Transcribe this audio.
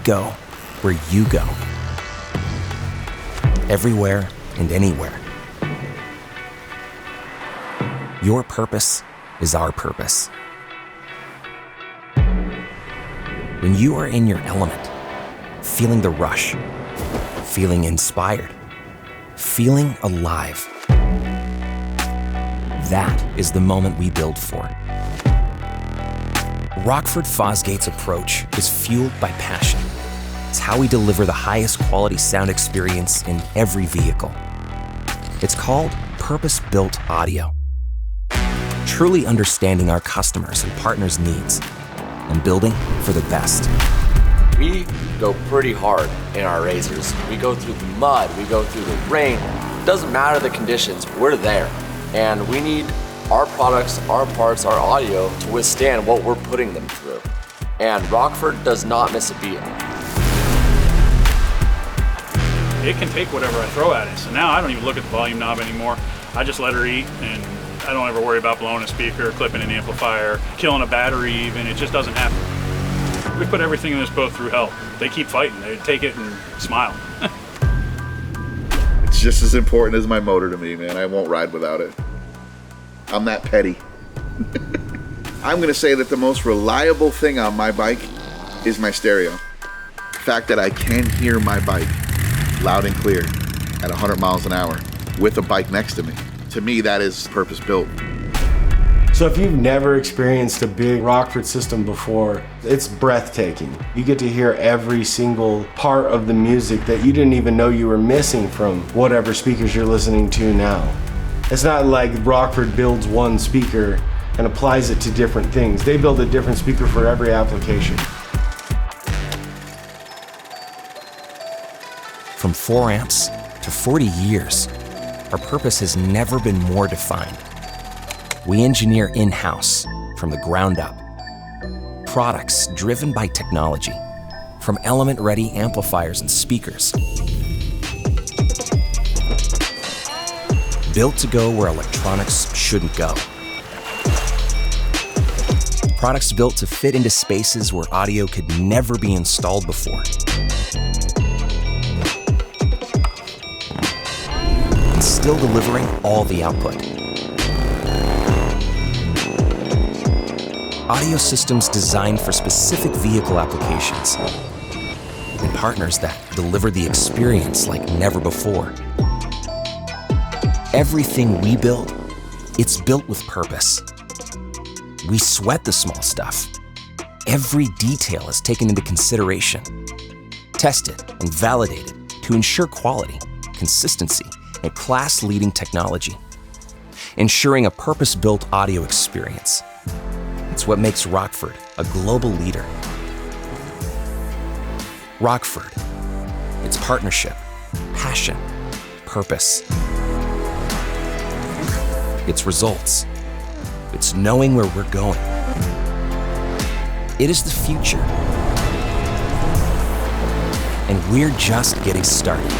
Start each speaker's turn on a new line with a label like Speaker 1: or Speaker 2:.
Speaker 1: go where you go. Everywhere and anywhere. Your purpose is our purpose. When you are in your element, feeling the rush, feeling inspired, feeling alive, that is the moment we build for. Rockford Fosgate's approach is fueled by passion. It's how we deliver the highest quality sound experience in every vehicle. It's called purpose-built audio. Truly understanding our customers' and partners' needs and building for the best.
Speaker 2: We go pretty hard in our razors. We go through the mud, we go through the rain. Doesn't matter the conditions, we're there. And we need our products, our parts, our audio to withstand what we're putting them through. And Rockford does not miss a beat.
Speaker 3: It can take whatever I throw at it. So now I don't even look at the volume knob anymore. I just let her eat, and I don't ever worry about blowing a speaker, clipping an amplifier, killing a battery even. It just doesn't happen. We put everything in this boat through hell. They keep fighting. They take it and smile.
Speaker 4: It's just as important as my motor to me, man. I won't ride without it. I'm that petty. I'm gonna say that the most reliable thing on my bike is my stereo. The fact that I can hear my bike loud and clear at 100 miles an hour with a bike next to me. To me, that is purpose-built.
Speaker 5: So if you've never experienced a big Rockford system before, it's breathtaking. You get to hear every single part of the music that you didn't even know you were missing from whatever speakers you're listening to now. It's not like Rockford builds one speaker and applies it to different things. They build a different speaker for every application.
Speaker 1: From 4 amps to 40 years, our purpose has never been more defined. We engineer in-house from the ground up. Products driven by technology, from element-ready amplifiers and speakers. Built to go where electronics shouldn't go. Products built to fit into spaces where audio could never be installed before. And still delivering all the output. Audio systems designed for specific vehicle applications. And partners that deliver the experience like never before. Everything we build, it's built with purpose. We sweat the small stuff. Every detail is taken into consideration, tested and validated to ensure quality, consistency, and class-leading technology, ensuring a purpose-built audio experience. It's what makes Rockford a global leader. Rockford, it's partnership, passion, purpose. It's results. It's knowing where we're going. It is the future. And we're just getting started.